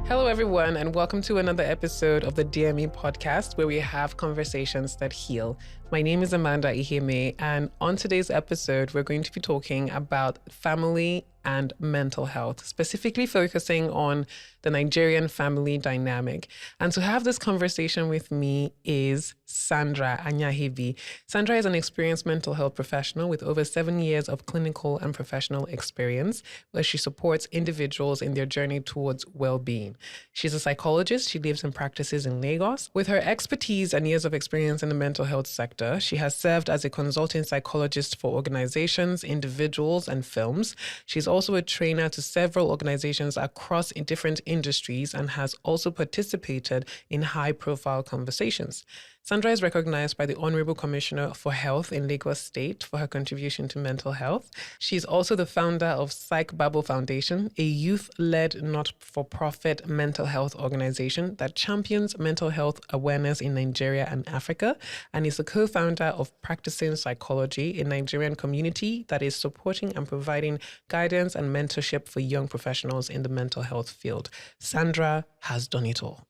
Hello, everyone, and welcome to another episode of the DME podcast, where we have conversations that heal. My name is Amanda Iheme, and on today's episode, we're going to be talking about family and mental health, specifically focusing on the Nigerian family dynamic. And to have this conversation with me is Sandra Anyahebi. Sandra is an experienced mental health professional with over 7 years of clinical and professional experience, where she supports individuals in their journey towards well-being. She's a psychologist. She lives and practices in Lagos. With her expertise and years of experience in the mental health sector, she has served as a consulting psychologist for organizations, individuals, and films. She's also a trainer to several organizations across in different industries and has also participated in high-profile conversations. Sandra is recognized by the Honorable Commissioner for Health in Lagos State for her contribution to mental health. She's also the founder of Psych Babble Foundation, a youth-led not-for-profit mental health organization that champions mental health awareness in Nigeria and Africa, and is the co-founder of Practicing Psychology, a Nigerian community that is supporting and providing guidance and mentorship for young professionals in the mental health field. Sandra has done it all.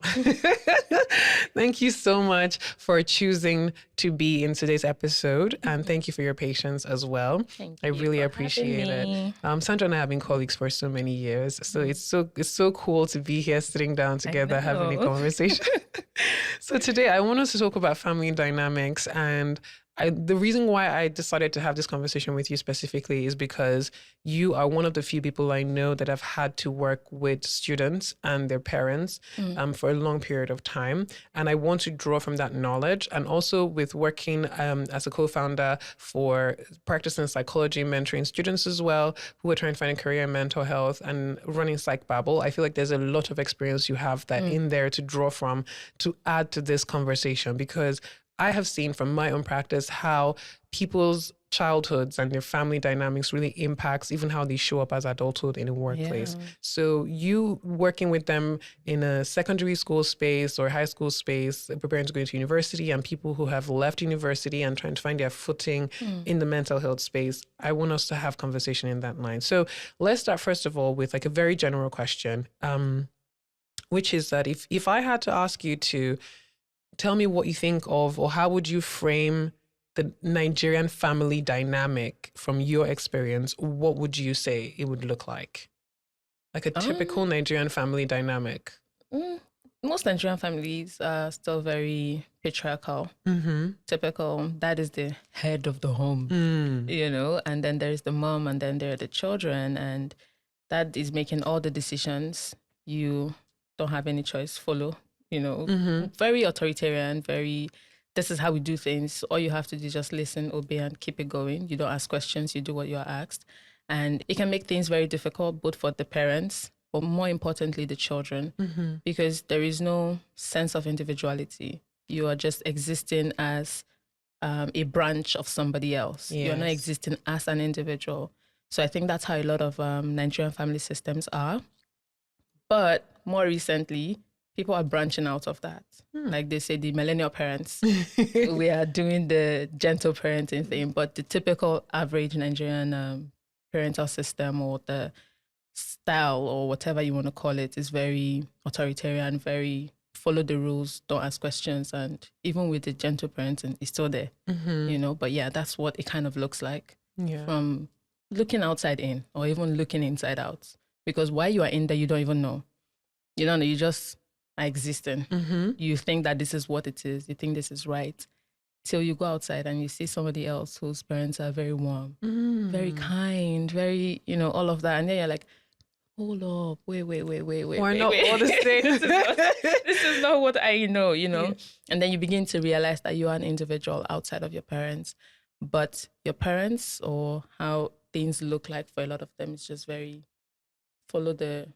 Thank you so much for choosing to be in today's episode, and thank you for your patience as well. I really appreciate it. Sandra and I have been colleagues for so many years, so it's so cool to be here sitting down together having a conversation. So today I want us to talk about family dynamics, and the reason why I decided to have this conversation with you specifically is because you are one of the few people I know that have had to work with students and their parents for a long period of time. And I want to draw from that knowledge. And also with working as a co-founder for Practicing Psychology, mentoring students as well, who are trying to find a career in mental health and running Psych Babble, I feel like there's a lot of experience you have that in there to draw from to add to this conversation, because I have seen from my own practice how people's childhoods and their family dynamics really impacts even how they show up as adulthood in a workplace. Yeah. So you working with them in a secondary school space or high school space, preparing to go into university, and people who have left university and trying to find their footing in the mental health space, I want us to have conversation in that line. So let's start first of all with like a very general question, which is that if I had to ask you to tell me what you think of, or how would you frame the Nigerian family dynamic from your experience, what would you say it would look like? Like a typical Nigerian family dynamic. Most Nigerian families are still very patriarchal. Typical, that is the head of the home, and then there's the mom, and then there are the children, and that is making all the decisions. You don't have any choice, follow. Very authoritarian, this is how we do things. All you have to do is just listen, obey, and keep it going. You don't ask questions, you do what you're asked. And it can make things very difficult, both for the parents, but more importantly, the children, because there is no sense of individuality. You are just existing as a branch of somebody else. Yes. You're not existing as an individual. So I think that's how a lot of Nigerian family systems are. But more recently, people are branching out of that. Like they say, the millennial parents, we are doing the gentle parenting thing, but the typical average Nigerian parental system, or the style, or whatever you want to call it, is very authoritarian, very follow the rules, don't ask questions. And even with the gentle parenting, it's still there, but yeah, that's what it kind of looks like from looking outside in, or even looking inside out. Because while you are in there, you don't even know. You don't know, you just are existing. You think that this is what it is. You think this is right. Till you go outside and you see somebody else whose parents are very warm, very kind, very, all of that. And then you're like, hold up, wait. We're not all the same. This is not what I know, Yeah. And then you begin to realize that you are an individual outside of your parents. But your parents, or how things look like for a lot of them, is just very follow the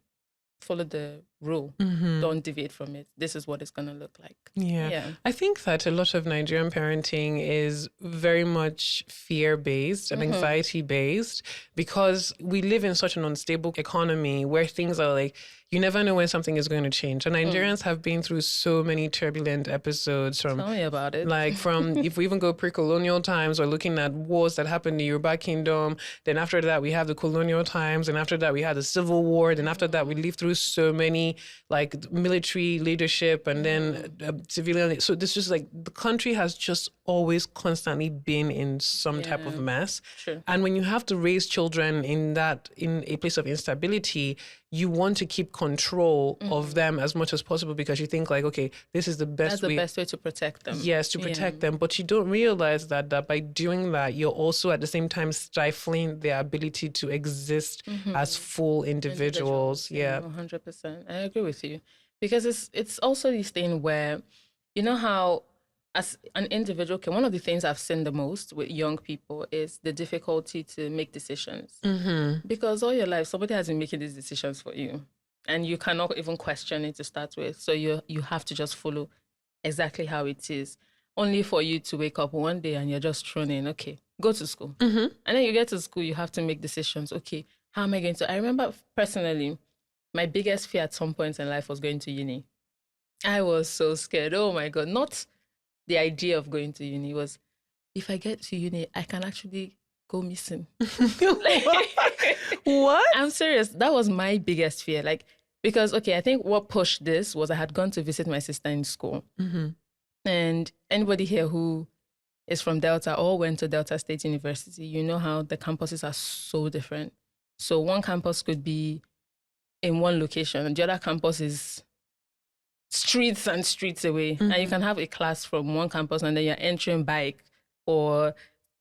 rule. Don't deviate from it. This is what it's going to look like. Yeah. I think that a lot of Nigerian parenting is very much fear-based and anxiety-based, because we live in such an unstable economy where things are like, you never know when something is going to change. And Nigerians have been through so many turbulent episodes from... Tell me about it. Like from, if we even go pre-colonial times, or looking at wars that happened in the Yoruba Kingdom, then after that we have the colonial times, and after that we had the Civil War, and after that we lived through so many army, like military leadership, and then civilian. So this is like the country has just always constantly been in some type of mess. True. And when you have to raise children in a place of instability, you want to keep control of them as much as possible because you think like, okay, this is the best way. That's the best way to protect them. Yes, to protect them. But you don't realize that by doing that, you're also at the same time stifling their ability to exist as full individuals. Yeah. 100%. I agree with you. Because it's also this thing where, you know how as an individual, okay, one of the things I've seen the most with young people is the difficulty to make decisions. Because all your life, somebody has been making these decisions for you and you cannot even question it to start with. So you have to just follow exactly how it is, only for you to wake up one day and you're just thrown in, okay, go to school. And then you get to school, you have to make decisions. Okay, how am I going to? I remember personally, my biggest fear at some point in life was going to uni. I was so scared. Oh my God, not the idea of going to uni was, if I get to uni, I can actually go missing. What? I'm serious. That was my biggest fear. Like, because, okay, I think what pushed this was I had gone to visit my sister in school. And anybody here who is from Delta or went to Delta State University, you know how the campuses are so different. So one campus could be in one location and the other campus is streets and streets away. And you can have a class from one campus and then you're entering bike or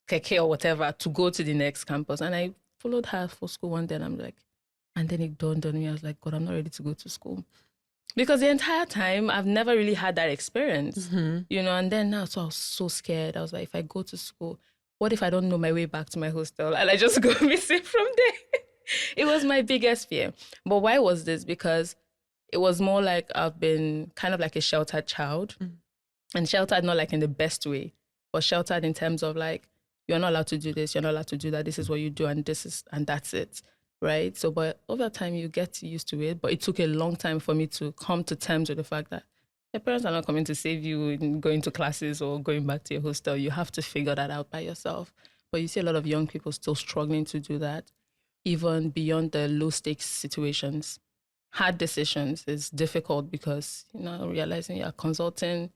keke or whatever to go to the next campus. And I followed her for school one day and I'm like, and then it dawned on me, I was like, God, I'm not ready to go to school. Because the entire time, I've never really had that experience, you know, and then now, so I was so scared. I was like, if I go to school, what if I don't know my way back to my hostel and I just go missing from there? It was my biggest fear. But why was this? Because it was more like I've been kind of like a sheltered child. And sheltered not like in the best way, but sheltered in terms of like, you're not allowed to do this, you're not allowed to do that, this is what you do, and that's it, right? So, but over time, you get used to it. But it took a long time for me to come to terms with the fact that your parents are not coming to save you in going to classes or going back to your hostel. You have to figure that out by yourself. But you see a lot of young people still struggling to do that, even beyond the low-stakes situations. Hard decisions is difficult because, you know, realizing you're consulting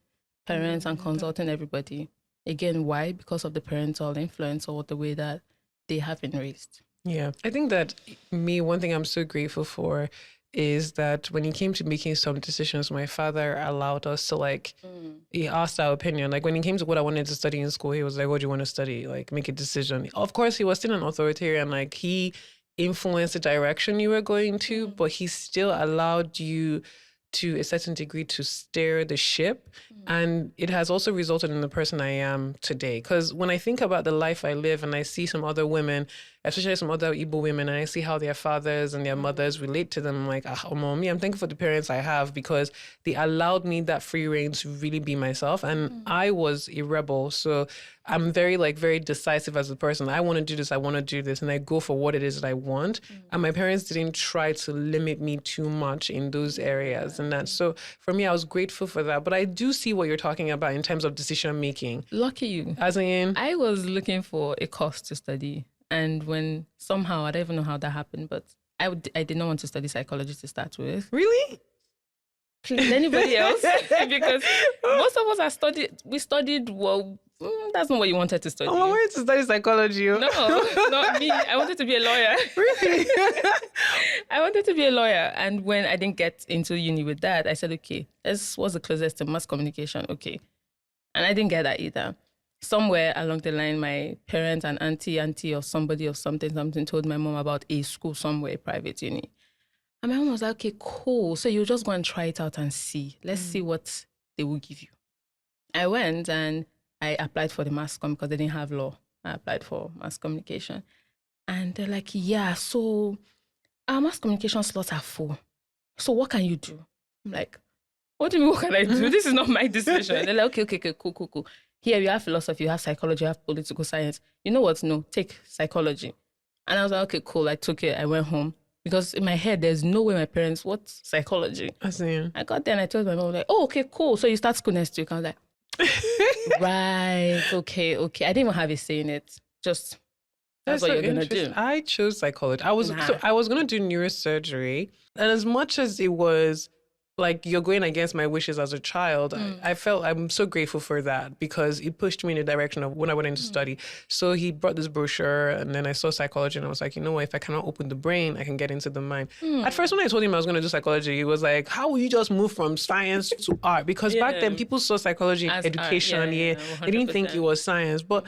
parents and consulting everybody. Again, why? Because of the parental influence or the way that they have been raised. Yeah. I think that one thing I'm so grateful for is that when it came to making some decisions, my father allowed us to he asked our opinion. Like when it came to what I wanted to study in school, he was like, what do you want to study? Like make a decision. Of course, he was still an authoritarian. Like he influence the direction you were going to, but he still allowed you to a certain degree to steer the ship. And it has also resulted in the person I am today. Because when I think about the life I live and I see some other women, especially some other Igbo women, and I see how their fathers and their mothers relate to them, I'm like, mommy, I'm thankful for the parents I have because they allowed me that free reign to really be myself. And I was a rebel. So I'm very decisive as a person. I want to do this, I want to do this, and I go for what it is that I want. And my parents didn't try to limit me too much in those areas. And that, so for me, I was grateful for that. But I do see what you're talking about in terms of decision making. Lucky you. As in, I was looking for a course to study. And when somehow, I don't even know how that happened, but I did not want to study psychology to start with. Really? Anybody else? Because most of us we studied, well, that's not what you wanted to study. I wanted to study psychology. No, not me. I wanted to be a lawyer. Really? I wanted to be a lawyer. And when I didn't get into uni with that, I said, okay, this was the closest to mass communication. Okay. And I didn't get that either. Somewhere along the line, my parents and auntie or somebody or something told my mom about a school somewhere, private uni. And my mom was like, okay, cool. So you just go and try it out and see. Let's see what they will give you. I went and I applied for the mass comm because they didn't have law. I applied for mass communication. And they're like, yeah, so our mass communication slots are full. So what can you do? I'm like, what do you mean, what can I do? This is not my decision. They're like, okay, cool. Here you have philosophy, you have psychology, you have political science. You know what? No, take psychology. And I was like, okay, cool. I took it. I went home. Because in my head, there's no way my parents, what psychology? I see. I got there and I told my mom, like, oh, okay, cool. So you start school next week. I was like, right, okay. I didn't even have a say in it. Just That's what you're gonna do. I chose psychology. I was gonna do neurosurgery, and as much as it was like you're going against my wishes as a child, I felt I'm so grateful for that because it pushed me in the direction of when I went into study. So he brought this brochure, and then I saw psychology, and I was like, you know what? If I cannot open the brain, I can get into the mind. At first, when I told him I was going to do psychology, he was like, how will you just move from science to art? Because back then, people saw psychology as education. Art, they didn't think it was science, but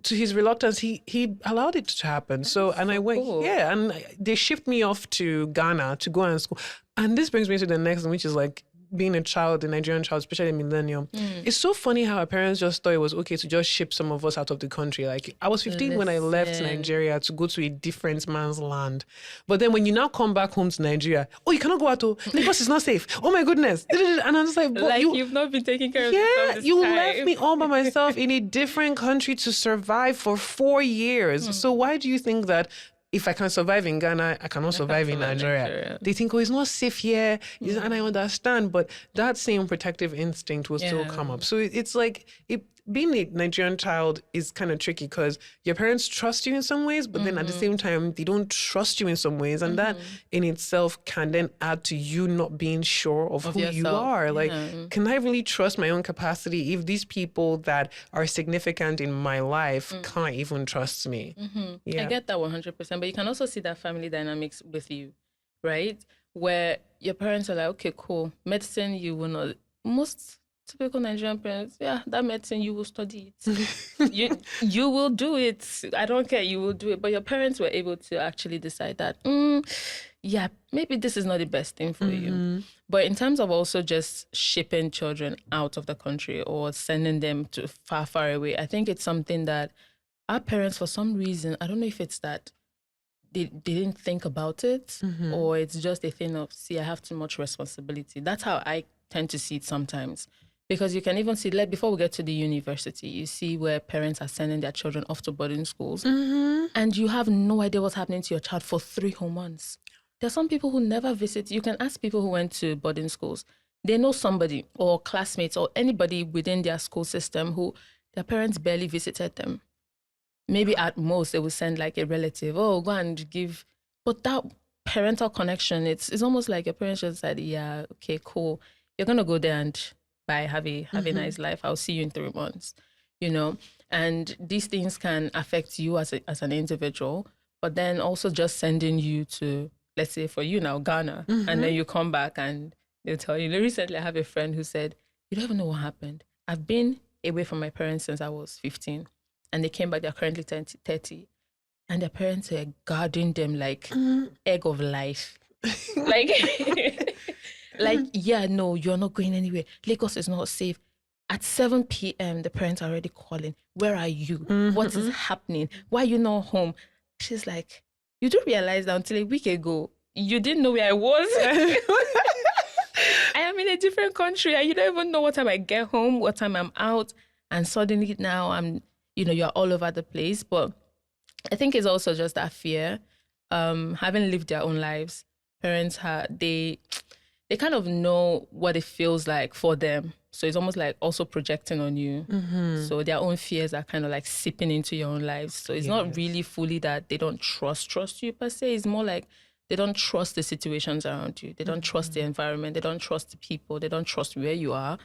to his reluctance, he allowed it to happen. So I went, cool. And they shipped me off to Ghana to go and school. And this brings me to the next one, which is like being a child, a Nigerian child, especially a millennium. It's so funny how our parents just thought it was okay to just ship some of us out of the country. Like I was 15 when I left Nigeria to go to a different man's land. But then when you now come back home to Nigeria, oh, you cannot go out. Lagos is not safe. Oh my goodness. And I'm just like, but you've not been taking care of yourself this you time. left me all by myself in a different country to survive for 4 years. So why do you think that if I can survive in Ghana, I cannot survive in Nigeria? They think, oh, it's not safe here. And I understand, but that same protective instinct will still come up. So it's like, being a Nigerian child is kind of tricky because your parents trust you in some ways, but then at the same time, they don't trust you in some ways. And that in itself can then add to you not being sure of who yourself. You are. Like, can I really trust my own capacity if these people that are significant in my life can't even trust me? I get that 100%, but you can also see that family dynamics with you, right? Where your parents are like, okay, cool. Medicine, you will not. Most typical Nigerian parents, that medicine, you will study it. you will do it. I don't care, you will do it. But your parents were able to actually decide that, maybe this is not the best thing for you. But in terms of also just shipping children out of the country or sending them to far, far away, I think it's something that our parents, for some reason, I don't know if it's that they didn't think about it or it's just a thing of, I have too much responsibility. That's how I tend to see it sometimes. Because you can even see, like before we get to the university, you see where parents are sending their children off to boarding schools and you have no idea what's happening to your child for 3 whole months. There are some people who never visit. You can ask people who went to boarding schools. They know somebody or classmates or anybody within their school system who their parents barely visited them. Maybe at most they will send like a relative, go and give. But that parental connection, it's almost like your parents just said, yeah, okay, cool. You're going to go there and bye, have a nice life. I'll see you in 3 months, And these things can affect you as an individual, but then also just sending you to, let's say for you now, Ghana, and then you come back and they'll tell you. Recently, I have a friend who said, you don't even know what happened. I've been away from my parents since I was 15, and they came back, they're currently 30, and their parents are guarding them like egg of life. No, you're not going anywhere. Lagos is not safe. At 7 p.m., the parents are already calling. Where are you? What is happening? Why are you not home? She's like, you do realize that until a week ago, you didn't know where I was. I am in a different country and you don't even know what time I get home, what time I'm out. And suddenly now you're all over the place. But I think it's also just that fear. Having lived their own lives, parents, they kind of know what it feels like for them. So it's almost like also projecting on you. So their own fears are kind of like seeping into your own lives. So it's not really fully that they don't trust you per se. It's more like they don't trust the situations around you. They don't trust the environment. They don't trust the people. They don't trust where you are.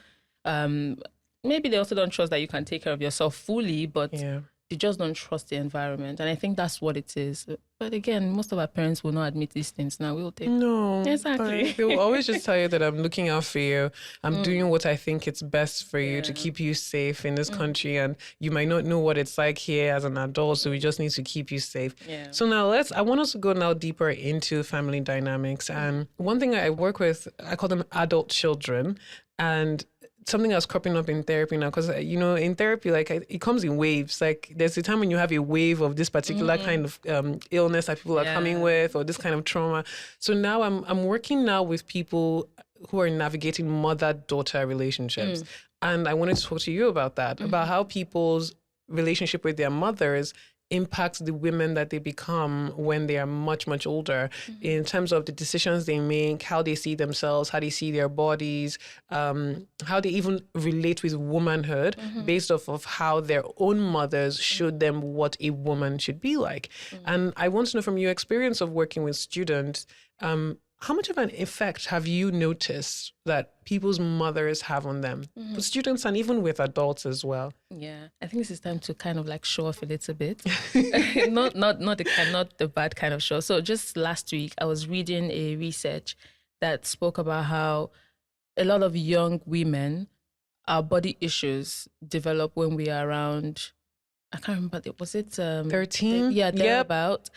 Maybe they also don't trust that you can take care of yourself fully, but they just don't trust the environment. And I think that's what it is. But again, most of our parents will not admit these things now, will they? No. Exactly. They will always just tell you that I'm looking out for you. I'm doing what I think it's best for you to keep you safe in this country. And you might not know what it's like here as an adult, so we just need to keep you safe. Yeah. So now I want us to go now deeper into family dynamics. And one thing I work with, I call them adult children. And something that's cropping up in therapy now, because in therapy, like it comes in waves. Like there's a time when you have a wave of this particular kind of illness that people are coming with, or this kind of trauma. So now I'm working now with people who are navigating mother-daughter relationships, and I wanted to talk to you about that, about how people's relationship with their mothers impacts the women that they become when they are much, much older in terms of the decisions they make, how they see themselves, how they see their bodies, how they even relate with womanhood based off of how their own mothers showed them what a woman should be like. And I want to know from your experience of working with students, how much of an effect have you noticed that people's mothers have on them, with students and even with adults as well? Yeah, I think this is time to kind of like show off a little bit. not the bad kind of show. So just last week, I was reading a research that spoke about how a lot of young women, our body issues develop when we are around, I can't remember, was it 13? Yeah, thereabout.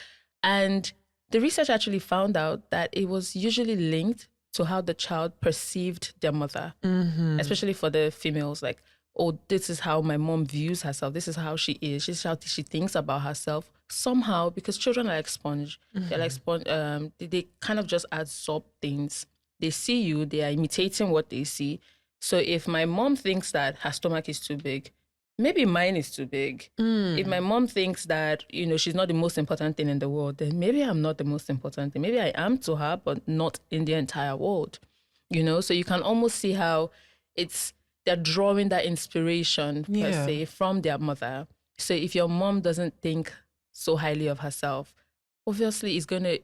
And the research actually found out that it was usually linked to how the child perceived their mother, especially for the females. Like, oh, this is how my mom views herself. This is how she is. This is how she thinks about herself. Somehow, because children are like sponge, they're like sponge. They kind of just absorb things. They see you. They are imitating what they see. So if my mom thinks that her stomach is too big, maybe mine is too big. If my mom thinks that, she's not the most important thing in the world, then maybe I'm not the most important thing. Maybe I am to her, but not in the entire world. So you can almost see how they're drawing that inspiration, per se, from their mother. So if your mom doesn't think so highly of herself, obviously it's going to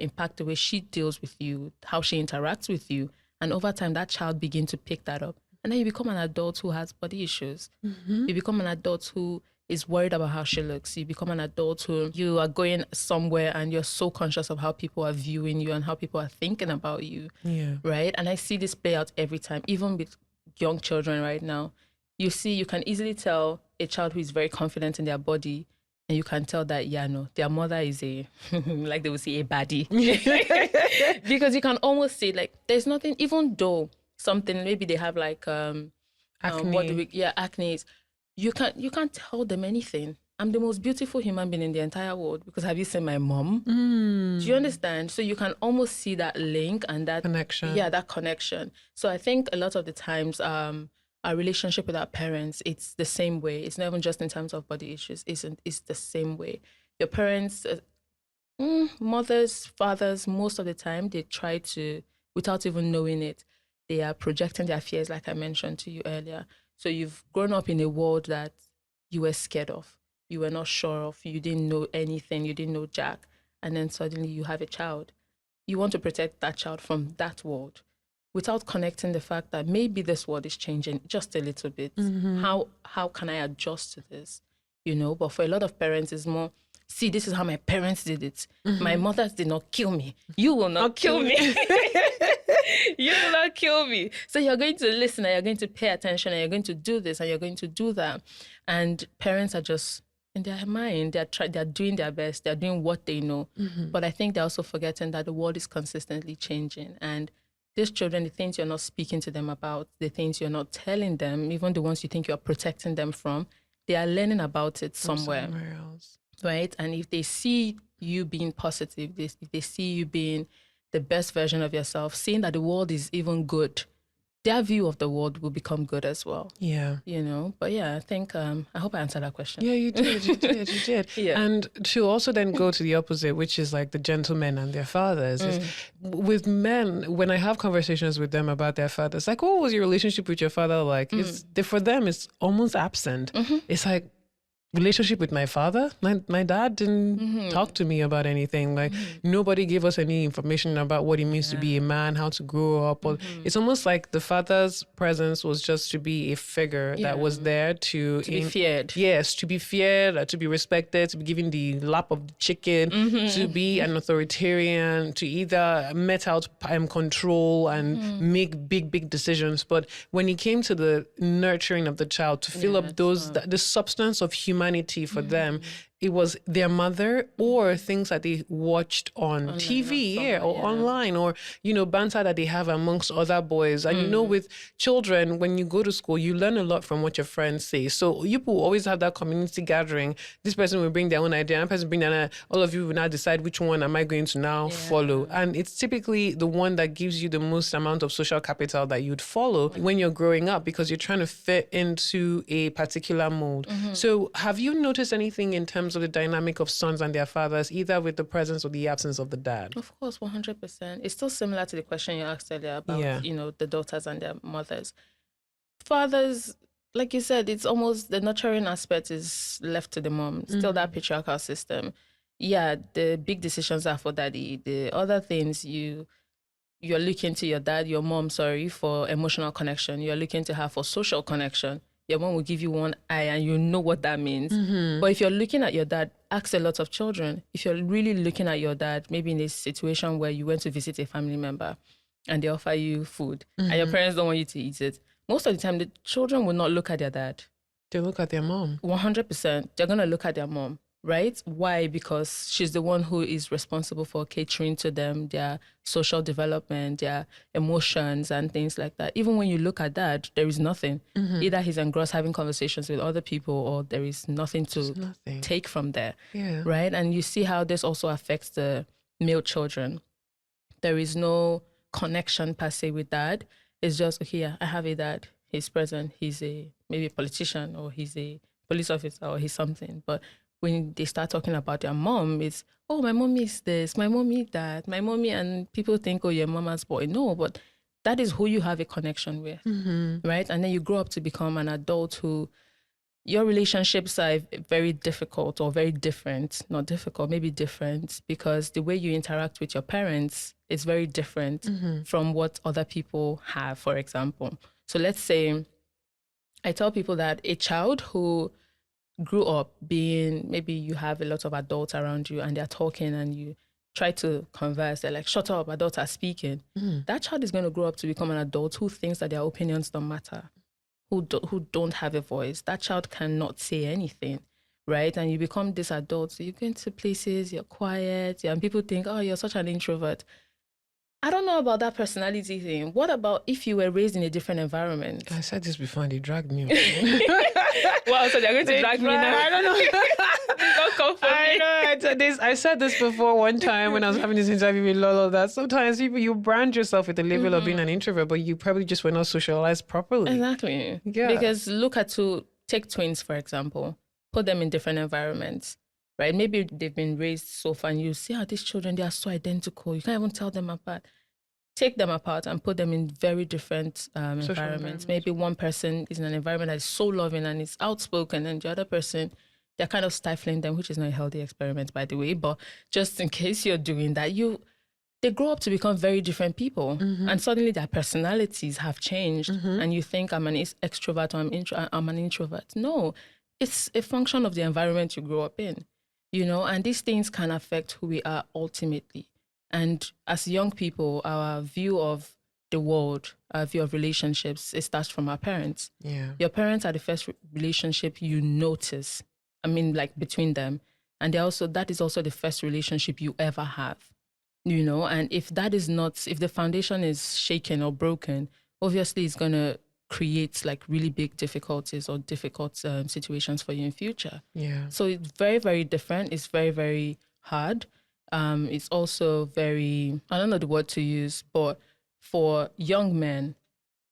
impact the way she deals with you, how she interacts with you. And over time, that child begins to pick that up. And then you become an adult who has body issues. You become an adult who is worried about how she looks. You become an adult who you are going somewhere and you're so conscious of how people are viewing you and how people are thinking about you. Yeah. Right? And I see this play out every time, even with young children right now. You can easily tell a child who is very confident in their body, and you can tell that, their mother is like they would say, a baddie. Because you can almost see, like, there's nothing, even though something, maybe they have like acne. Acne. You can't tell them anything. I'm the most beautiful human being in the entire world because have you seen my mom? Do you understand? So you can almost see that link and that connection. Yeah, that connection. So I think a lot of the times our relationship with our parents, it's the same way. It's not even just in terms of body issues. It's the same way. Your parents, mothers, fathers, most of the time they try to, without even knowing it, they are projecting their fears, like I mentioned to you earlier. So you've grown up in a world that you were scared of, you were not sure of, you didn't know anything, you didn't know jack, and then suddenly you have a child. You want to protect that child from that world without connecting the fact that maybe this world is changing just a little bit. How can I adjust to this? But for a lot of parents, it's more, see, this is how my parents did it. My mothers did not kill me. You will not kill me. You will not kill me. So you're going to listen and you're going to pay attention and you're going to do this and you're going to do that. And parents are just, in their mind, they're doing their best. They're doing what they know. But I think they're also forgetting that the world is consistently changing. And these children, the things you're not speaking to them about, the things you're not telling them, even the ones you think you're protecting them from, they are learning about it somewhere else. Right? And if they see you being positive, if they see you being the best version of yourself, seeing that the world is even good, their view of the world will become good as well. Yeah. But yeah, I think, I hope I answered that question. Yeah, you did. You did. Yeah. And to also then go to the opposite, which is like the gentlemen and their fathers. With men, when I have conversations with them about their fathers, like, what was your relationship with your father like? For them, it's almost absent. It's like, relationship with my father, my dad didn't talk to me about anything. Like nobody gave us any information about what it means to be a man, how to grow up. Or it's almost like the father's presence was just to be a figure that was there to be feared. Yes, to be feared, to be respected, to be given the lap of the chicken, to be an authoritarian, to either met out control and make big decisions. But when it came to the nurturing of the child, to fill up the substance of humanity for them, it was their mother or things that they watched on TV or online, or, banter that they have amongst other boys. And, with children, when you go to school, you learn a lot from what your friends say. So you will always have that community gathering. This person will bring their own idea. Another person will bring their all of you will now decide which one am I going to now follow. And it's typically the one that gives you the most amount of social capital that you'd follow when you're growing up, because you're trying to fit into a particular mold. So have you noticed anything in terms terms of the dynamic of sons and their fathers, either with the presence or the absence of the dad? Of course, 100%. It's still similar to the question you asked earlier about, the daughters and their mothers. Fathers, like you said, it's almost the nurturing aspect is left to the mom. Still that patriarchal system. Yeah, the big decisions are for daddy. The other things you're looking to your dad, your mom, for emotional connection. You're looking to her for social connection. Your mom will give you one eye and you know what that means. But if you're looking at your dad, ask a lot of children. If you're really looking at your dad, maybe in a situation where you went to visit a family member and they offer you food and your parents don't want you to eat it, most of the time, the children will not look at their dad. They look at their mom. 100%. They're going to look at their mom, right? Why? Because she's the one who is responsible for catering to them, their social development, their emotions and things like that. Even when you look at dad, there is nothing. Either he's engrossed having conversations with other people or there is nothing to take from there, right? And you see how this also affects the male children. There is no connection per se with dad. It's just, okay, yeah, I have a dad. He's present. He's maybe a politician or he's a police officer or he's something. But when they start talking about their mom, it's, oh, my mommy is this, my mommy that, my mommy, and people think, oh, you're mama's boy. No, but that is who you have a connection with, right? And then you grow up to become an adult who your relationships are very difficult or very different, not difficult, maybe different, because the way you interact with your parents is very different from what other people have, for example. So let's say I tell people that a child who grew up being, maybe you have a lot of adults around you and they're talking and you try to converse, they're like, shut up, adults are speaking. That child is going to grow up to become an adult who thinks that their opinions don't matter. Who don't have a voice. That child cannot say anything, right? And you become this adult. So you go into places, you're quiet, and people think, oh, you're such an introvert. I don't know about that personality thing. What about if you were raised in a different environment? I said this before and they dragged me. Wow, so they're going to drag me now? I don't know. Don't come for me. I know. I said this before one time when I was having this interview with Lolo, that sometimes people, you brand yourself with the label of being an introvert, but you probably just were not socialized properly. Exactly. Yeah. Because take twins, for example, put them in different environments, right? Maybe they've been raised so far and you see how these children, they are so identical. You can't even tell them apart. Take them apart and put them in very different environments. Maybe one person is in an environment that is so loving and is outspoken, and the other person, they're kind of stifling them, which is not a healthy experiment, by the way. But just in case you're doing that, they grow up to become very different people. And suddenly their personalities have changed. And you think I'm an extrovert or I'm an introvert. No, it's a function of the environment you grow up in, and these things can affect who we are ultimately. And as young people, our view of the world, our view of relationships, it starts from our parents. Yeah. Your parents are the first relationship you notice. I mean, like between them. And that is also the first relationship you ever have, and if the foundation is shaken or broken, obviously it's going to create like really big difficulties or difficult situations for you in future. Yeah. So it's very, very different. It's very, very hard. It's also very, I don't know the word to use, but for young men,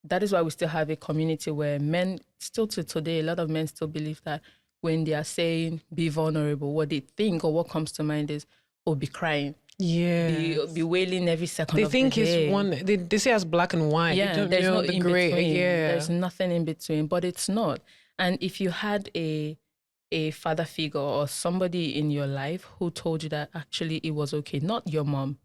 that is why we still have a community where men, still to today, a lot of men still believe that when they are saying be vulnerable, what they think or what comes to mind is, be crying. Yeah. Be wailing every second They of think the day. it's one, they say it's black and white. Yeah, They don't there's know no the in gray. between. Yeah. There's nothing in between, but it's not. And if you had a father figure or somebody in your life who told you that actually it was okay, not your mom,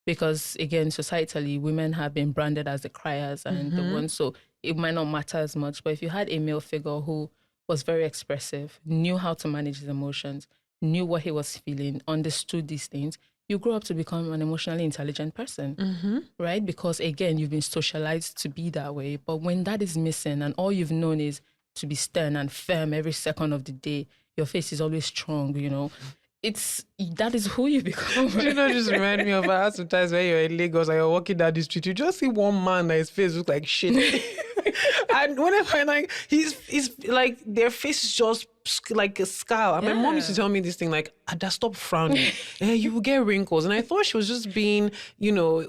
because again, societally, women have been branded as the criers and the ones, so it might not matter as much. But if you had a male figure who was very expressive, knew how to manage his emotions, knew what he was feeling, understood these things, you grow up to become an emotionally intelligent person, right? Because again, you've been socialized to be that way. But when that is missing and all you've known is to be stern and firm every second of the day, your face is always strong, that is who you become. Just remind me of how sometimes when you're in Lagos and you're walking down the street, you just see one man that his face looks like shit. And whenever I like, he's like, their face is just like a scar. And my mom used to tell me this thing like, Ada, stop frowning. You will get wrinkles. And I thought she was just being,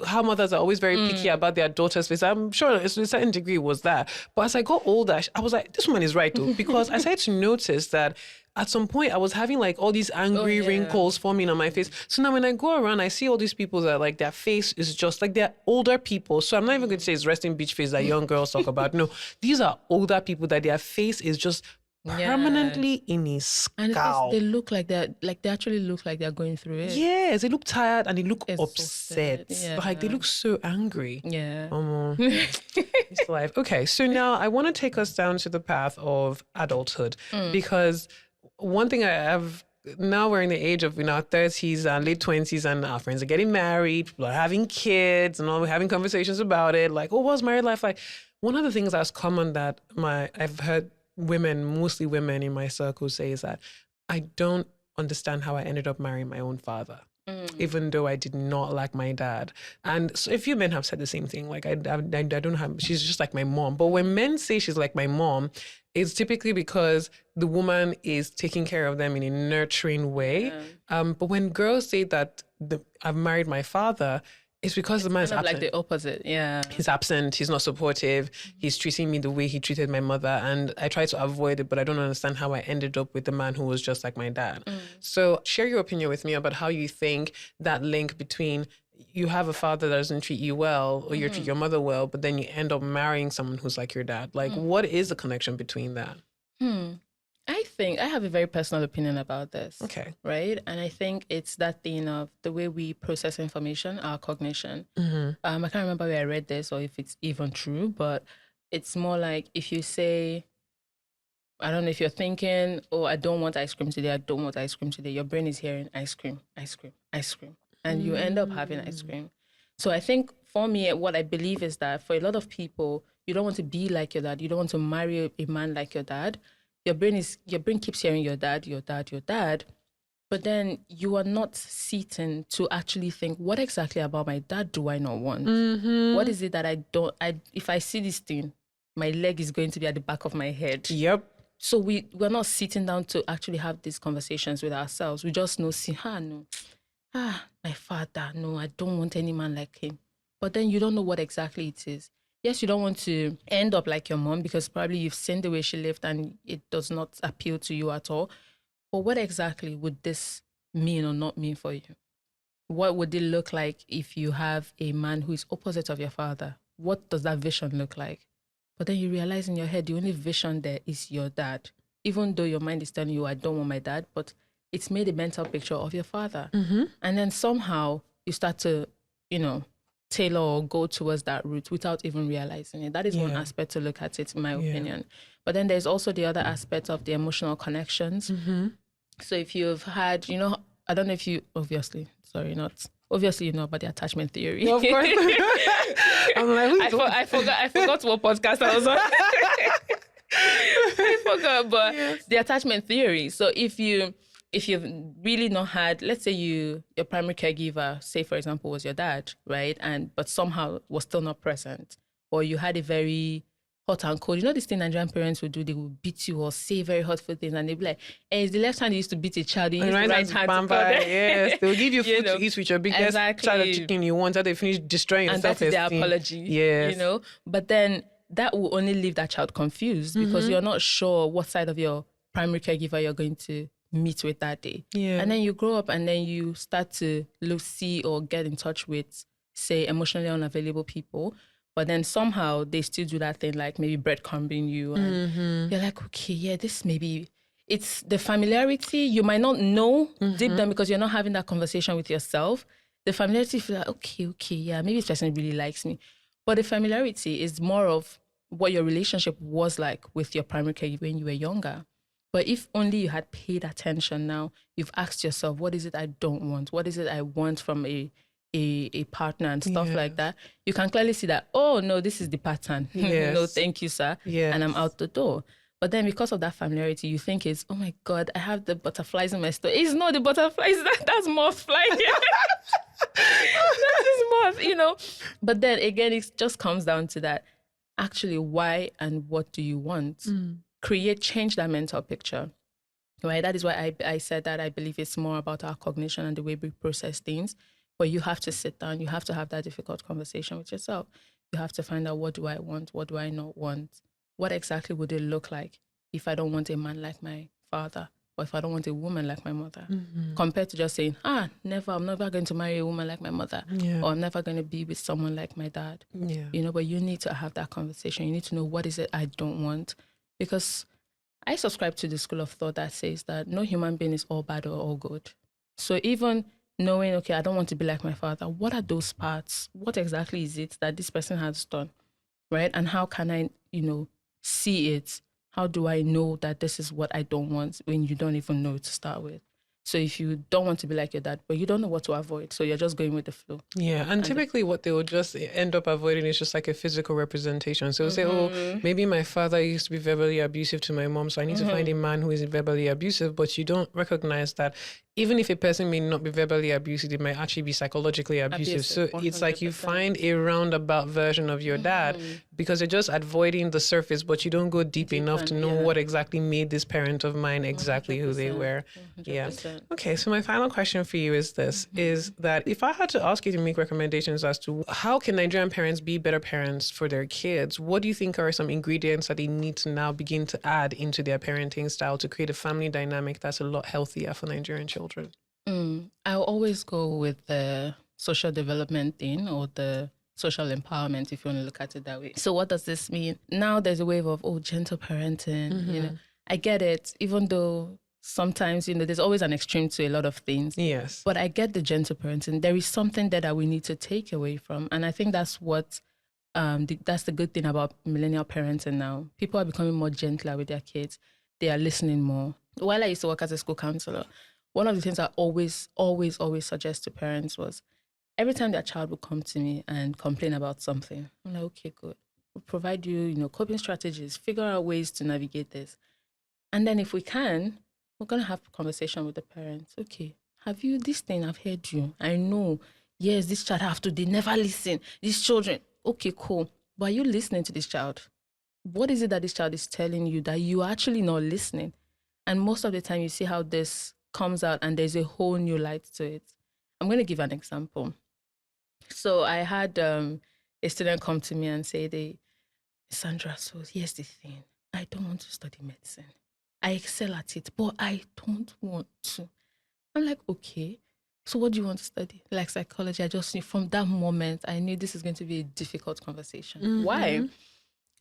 how mothers are always very picky about their daughter's face. I'm sure to a certain degree it was that. But as I got older, I was like, this woman is right though. Because I started to notice that at some point I was having like all these angry wrinkles forming on my face. So now when I go around, I see all these people that like their face is just like they're older people. So I'm not even going to say it's resting beach face that young girls talk about. No, these are older people that their face is just permanently in a scowl. And they look like they actually look like they're going through it. Yes, they look tired and they look upset. Yeah. Like they look so angry. Yeah. It's life. Okay, so now I want to take us down to the path of adulthood because one thing I have now, we're in the age of our 30s and late 20s, and our friends are getting married, people are having kids, and all, we're having conversations about it. Like, oh, what's married life like? One of the things that's common that I've heard women, mostly women in my circle, say is that I don't understand how I ended up marrying my own father. Even though I did not like my dad. And so a few men have said the same thing. Like, I don't have, she's just like my mom. But when men say she's like my mom, it's typically because the woman is taking care of them in a nurturing way. But when girls say that I've married my father, it's because the man is absent. Like the opposite, yeah. He's absent, he's not supportive, he's treating me the way he treated my mother, and I try to avoid it, but I don't understand how I ended up with the man who was just like my dad. So share your opinion with me about how you think that link between you have a father that doesn't treat you well, or you treat your mother well, but then you end up marrying someone who's like your dad. Like, what is the connection between that? I think I have a very personal opinion about this. Okay. Right? And I think it's that thing of the way we process information, our cognition. I can't remember where I read this or if it's even true, but it's more like if you say, I don't know, if you're thinking, oh, I don't want ice cream today, I don't want ice cream today, your brain is hearing ice cream, ice cream, ice cream. And you end up having ice cream. So I think for me, what I believe is that for a lot of people, you don't want to be like your dad. You don't want to marry a man like your dad. Your brain keeps hearing your dad, your dad, your dad. But then you are not sitting to actually think, what exactly about my dad do I not want? What is it that if I see this thing, my leg is going to be at the back of my head. Yep. So we're not sitting down to actually have these conversations with ourselves. We just know, my father, no, I don't want any man like him. But then you don't know what exactly it is. Yes, you don't want to end up like your mom because probably you've seen the way she lived and it does not appeal to you at all. But what exactly would this mean or not mean for you? What would it look like if you have a man who is opposite of your father? What does that vision look like? But then you realize in your head, the only vision there is your dad. Even though your mind is telling you, I don't want my dad, but it's made a mental picture of your father. And then somehow you start to, tailor or go towards that route without even realizing it. That is one aspect to look at it, in my opinion. But then there's also the other aspect of the emotional connections. So if you've had, I don't know if you, obviously you know about the attachment theory. Of course. I'm like, I forgot what podcast I was on. I forgot, but the attachment theory. So if you've really not had, let's say your primary caregiver, say for example, was your dad, right? But somehow was still not present, or you had a very hot and cold. This thing Nigerian parents would do, they would beat you or say very hurtful things, and they'd be like, hey, it's the left hand you used to beat a child, you use the right hand to cover. Yes, they'll give you food to eat with your biggest child of chicken you want, that they finish destroying your self-esteem. And that's their apology. Yes. But then that will only leave that child confused because you're not sure what side of your primary caregiver you're going to meet with that day. And then you grow up and then you start to see or get in touch with, say, emotionally unavailable people. But then somehow they still do that thing like maybe breadcrumbing you. And you're like, okay, yeah, this maybe, it's the familiarity. You might not know deep down because you're not having that conversation with yourself. The familiarity, you feel like, okay, yeah, maybe this person really likes me. But the familiarity is more of what your relationship was like with your primary caregiver when you were younger. But if only you had paid attention now, you've asked yourself, what is it I don't want? What is it I want from a partner and stuff like that? You can clearly see that, oh, no, this is the pattern. No, thank you, sir. And I'm out the door. But then because of that familiarity, you think it's, oh my God, I have the butterflies in my stomach. It's not the butterflies, that's moth flying. That is moth, But then again, it just comes down to that. Actually, why and what do you want? Change that mental picture, right? That is why I said that I believe it's more about our cognition and the way we process things. But you have to sit down. You have to have that difficult conversation with yourself. You have to find out, what do I want? What do I not want? What exactly would it look like if I don't want a man like my father? but if I don't want a woman like my mother, compared to just saying, I'm never going to marry a woman like my mother, or I'm never going to be with someone like my dad. But you need to have that conversation. You need to know, what is it I don't want? Because I subscribe to the school of thought that says that no human being is all bad or all good. So even knowing, okay, I don't want to be like my father, what are those parts? What exactly is it that this person has done, right? And how can I, see it? How do I know that this is what I don't want when you don't even know to start with? So if you don't want to be like your dad, but you don't know what to avoid, so you're just going with the flow. Yeah, and typically what they will just end up avoiding is just like a physical representation. So they'll say, oh, maybe my father used to be verbally abusive to my mom, so I need to find a man who is verbally abusive, but you don't recognize that even if a person may not be verbally abusive, they might actually be psychologically abusive. So 100%. It's like you find a roundabout version of your dad because you're just avoiding the surface, but you don't go deep enough to know what exactly made this parent of mine exactly who they were. 100%. Yeah. Okay, so my final question for you is this, is that if I had to ask you to make recommendations as to how can Nigerian parents be better parents for their kids, what do you think are some ingredients that they need to now begin to add into their parenting style to create a family dynamic that's a lot healthier for Nigerian children? I'll always go with the social development thing, or the social empowerment, if you want to look at it that way. So what does this mean? Now there's a wave of, gentle parenting, I get it, even though sometimes, there's always an extreme to a lot of things. Yes. But I get the gentle parenting. There is something there that we need to take away from. And I think that's what, that's the good thing about millennial parenting now. People are becoming more gentler with their kids. They are listening more. While I used to work as a school counselor, one of the things I always suggest to parents was, every time their child would come to me and complain about something, I'm like, okay, good. We'll provide you, coping strategies, figure out ways to navigate this. And then if we can, we're going to have a conversation with the parents. Okay, have you this thing? I've heard you. I know. Yes, this child they never listen. These children. Okay, cool. But are you listening to this child? What is it that this child is telling you that you are actually not listening? And most of the time you see how this comes out and there's a whole new light to it. I'm going to give an example. So I had a student come to me and say, Sandra, so here's the thing. I don't want to study medicine. I excel at it, but I don't want to. I'm like, okay, so what do you want to study? Like psychology. I just knew from that moment, I knew this is going to be a difficult conversation. Why?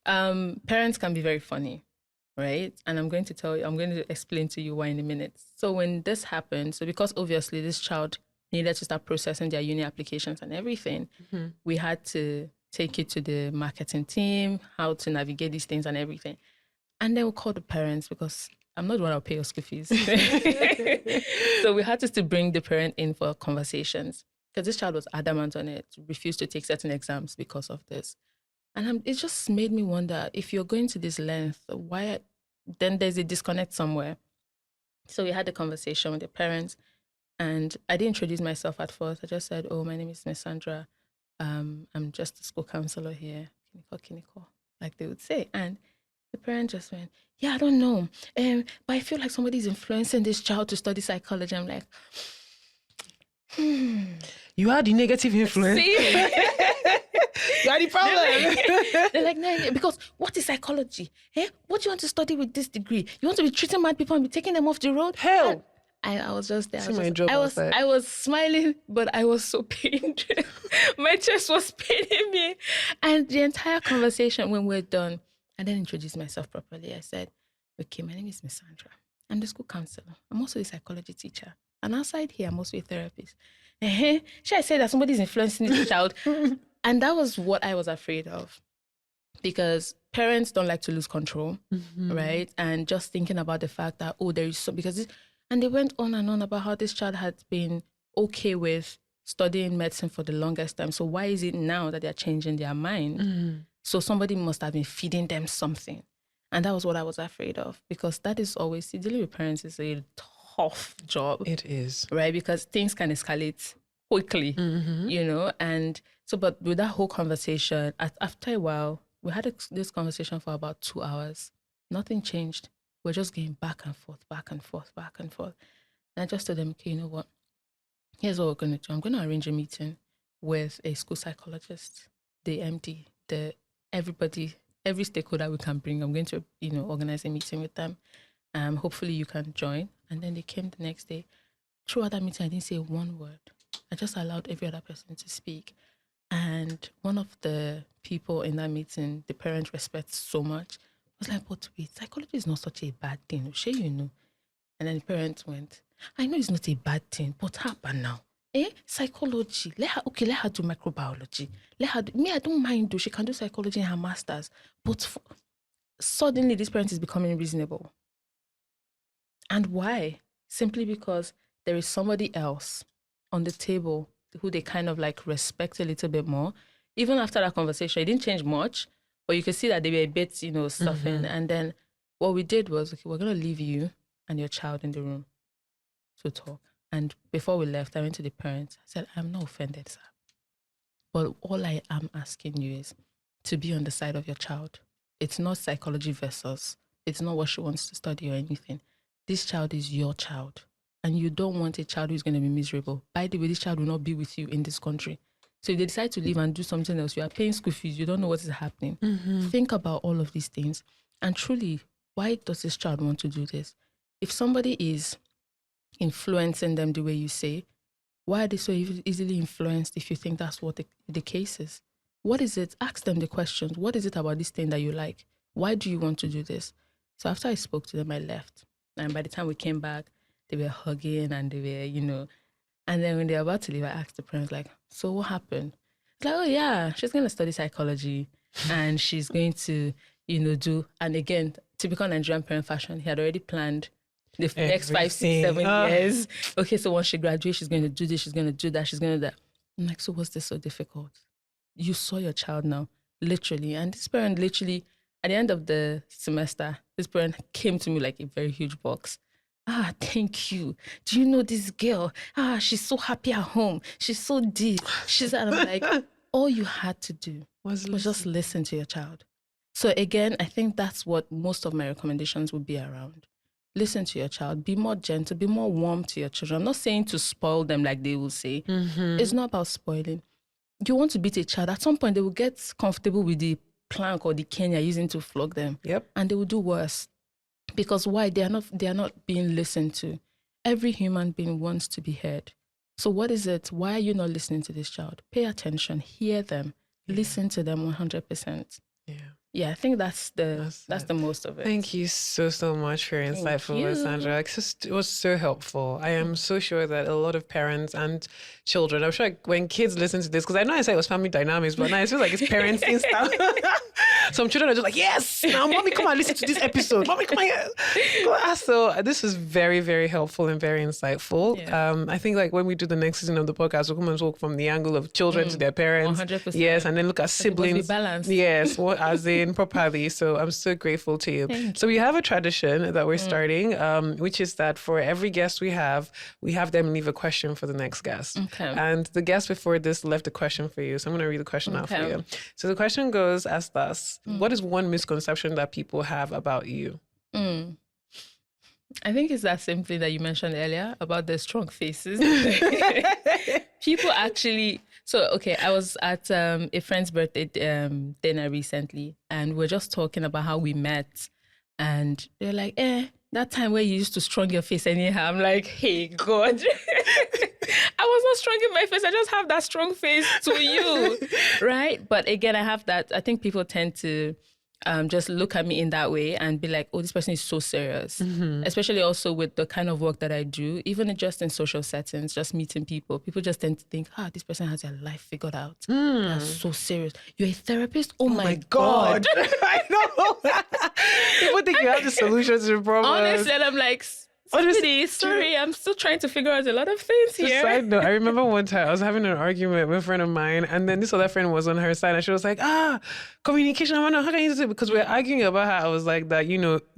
Parents can be very funny, right? And I'm going to explain to you why in a minute. So when this happened, so because obviously this child needed to start processing their uni applications and everything, we had to take it to the marketing team, how to navigate these things and everything. And then we'll call the parents because I'm not the one who'll pay your school fees. So we had to still bring the parent in for conversations because this child was adamant on it, refused to take certain exams because of this. And it just made me wonder, if you're going to this length, why then there's a disconnect somewhere. So we had a conversation with the parents, and I didn't introduce myself at first. I just said, oh, my name is Miss Sandra. I'm just a school counselor here. Kiniko, like they would say. And the parent just went, yeah, I don't know. But I feel like somebody's influencing this child to study psychology. I'm like, You are the negative influence. See? You are the problem. They're like, no, because what is psychology? What do you want to study with this degree? You want to be treating mad people and be taking them off the road? Hell. I was just there. I was smiling, but I was so pained. My chest was paining me. And the entire conversation, when we're done, I then introduced myself properly. I said, okay, my name is Miss Sandra. I'm the school counselor. I'm also a psychology teacher. And outside here, I'm also a therapist. Should I say that somebody's influencing this child? And that was what I was afraid of. Because parents don't like to lose control, right? And just thinking about the fact that, there is so, and they went on and on about how this child had been okay with studying medicine for the longest time. So why is it now that they're changing their mind? So somebody must have been feeding them something. And that was what I was afraid of, because that is always, dealing with parents is a tough job. It is. Right? Because things can escalate quickly, and so, but with that whole conversation, after a while, we had this conversation for about 2 hours. Nothing changed. We're just going back and forth, back and forth, back and forth. And I just told them, okay, you know what? Here's what we're going to do. I'm going to arrange a meeting with a school psychologist, the MD, every stakeholder we can bring. I'm going to, organize a meeting with them. Hopefully you can join. And then they came the next day. Throughout that meeting, I didn't say one word. I just allowed every other person to speak. And one of the people in that meeting, the parent respects so much, was like, but wait, psychology is not such a bad thing. Sure, you know. And then the parent went, I know it's not a bad thing, but happen now. Psychology. Let her do microbiology. I don't mind though. She can do psychology in her master's. But suddenly this parent is becoming reasonable. And why? Simply because there is somebody else on the table who they kind of like respect a little bit more. Even after that conversation, it didn't change much, but you could see that they were a bit, softened. And then what we did was, okay, we're going to leave you and your child in the room to talk. And before we left, I went to the parents. I said, I'm not offended, sir. But all I am asking you is to be on the side of your child. It's not psychology versus, it's not what she wants to study or anything. This child is your child. And you don't want a child who's going to be miserable. By the way, this child will not be with you in this country. So if they decide to leave and do something else, you are paying school fees, you don't know what is happening. Think about all of these things. And truly, why does this child want to do this? If somebody is influencing them the way you say, why are they so easily influenced if you think that's what the case is? What is it? Ask them the questions. What is it about this thing that you like? Why do you want to do this? So after I spoke to them, I left. And by the time we came back, they were hugging and they were, and then when they were about to leave, I asked the parents, like, so what happened? It's like, oh yeah, she's going to study psychology and she's going to, do, and again, typical Nigerian parent fashion, he had already planned the next 5, 6, 7 years. Okay, so once she graduates, she's going to do this, she's going to do that, she's going to do that. I'm like, so what's this so difficult? You saw your child now, literally. And this parent literally, at the end of the semester, this parent came to me like a very huge box. Thank you. Do you know this girl? She's so happy at home. She's so deep. And I'm like, all you had to do was just listen to your child. So again, I think that's what most of my recommendations would be around. Listen to your child. Be more gentle. Be more warm to your children. I'm not saying to spoil them like they will say. It's not about spoiling. You want to beat a child. At some point, they will get comfortable with the plank or the cane you're using to flog them. Yep. And they will do worse. Because why? They are not being listened to. Every human being wants to be heard. So what is it? Why are you not listening to this child? Pay attention. Hear them. Listen to them 100%. Yeah, I think that's the most of it. Thank you so much for your insightful words, Sandra. It was so helpful. I am so sure that a lot of parents and children, I'm sure like when kids listen to this, because I know I said it was family dynamics, but now it feels like it's parenting stuff. Some children are just like, yes, now mommy, come and listen to this episode. Mommy, come here. So this is very, very helpful and very insightful. Yeah. I think like when we do the next season of the podcast, we'll come and talk from the angle of children to their parents. 100%. Yes, and then look at siblings. Balanced. Yes, as in properly. So I'm so grateful to you. So we have a tradition that we're starting, which is that for every guest we have them leave a question for the next guest. Okay. And the guest before this left a question for you. So I'm going to read the question out for you. So the question goes as thus. What is one misconception that people have about you? I think it's that same thing that you mentioned earlier about the strong faces. People actually... So, okay, I was at a friend's birthday dinner recently, and we're just talking about how we met. And they're like, that time where you used to strong your face anyhow. I'm like, hey, God. I was not strong in my face. I just have that strong face to you, right? But again, I have that. I think people tend to just look at me in that way and be like, oh, this person is so serious. Especially also with the kind of work that I do, even just in social settings, just meeting people. People just tend to think, this person has their life figured out. That's so serious. You're a therapist? Oh my God. I know. People think you have the solutions to the problem. Honestly, and I'm like... Honestly, sorry, I'm still trying to figure out a lot of things here. Side note, I remember one time I was having an argument with a friend of mine, and then this other friend was on her side, and she was like, communication, I wonder, how can you do it? Because we're arguing about how I was like that,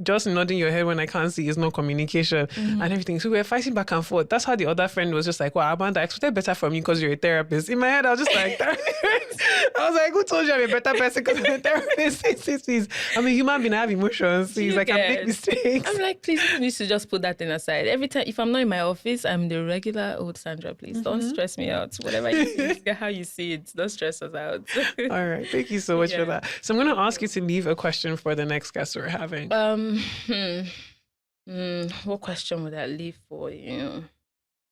just nodding your head when I can't see is not communication and everything. So we were fighting back and forth. That's how the other friend was just like, well, Amanda, I expected better from you because you're a therapist. In my head, I was just like, I was like, who told you I'm a better person because I'm a therapist? Please. I'm a human being, I have emotions. Please, I can make mistakes. I'm like, please, you need to just put that aside. Every time, if I'm not in my office, I'm the regular old Sandra. Please don't stress me out. Whatever you see, how you see it, don't stress us out. All right, thank you so much for that. So I'm going to ask you to leave a question for the next guest we're having. What question would I leave for you?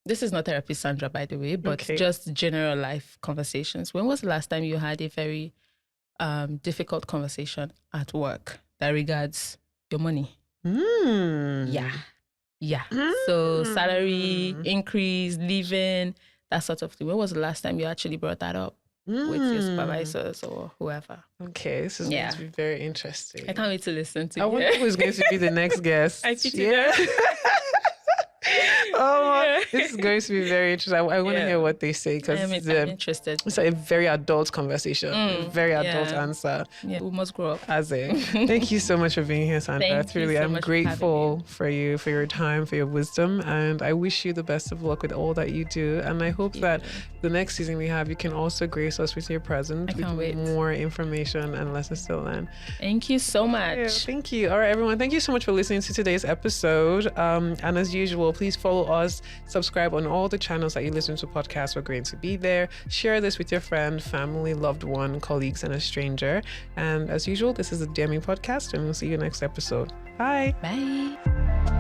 This is not therapy, Sandra, by the way, but just general life conversations. When was the last time you had a very difficult conversation at work that regards your money? Yeah. So salary increase, leaving, that sort of thing. When was the last time you actually brought that up with your supervisors or whoever? Okay, this is going to be very interesting. I can't wait to listen to I wonder who's going to be the next guest. I pity them. This is going to be very interesting. I want to hear what they say because I'm interested. It's a very adult conversation, a very adult answer. Yeah, we must grow up. Thank you so much for being here, Sandra. I'm grateful for you, for your time, for your wisdom, and I wish you the best of luck with all that you do. And I hope that the next season we have, you can also grace us with your presence with more information and lessons to learn. Thank you so much. Yeah, thank you. All right, everyone. Thank you so much for listening to today's episode. And as usual, please follow us, subscribe on all the channels that you listen to podcasts. We're going to be there. Share this with your friend, family, loved one, colleagues, and a stranger. And as usual, this is the DME podcast, and we'll see you next episode. Bye. Bye.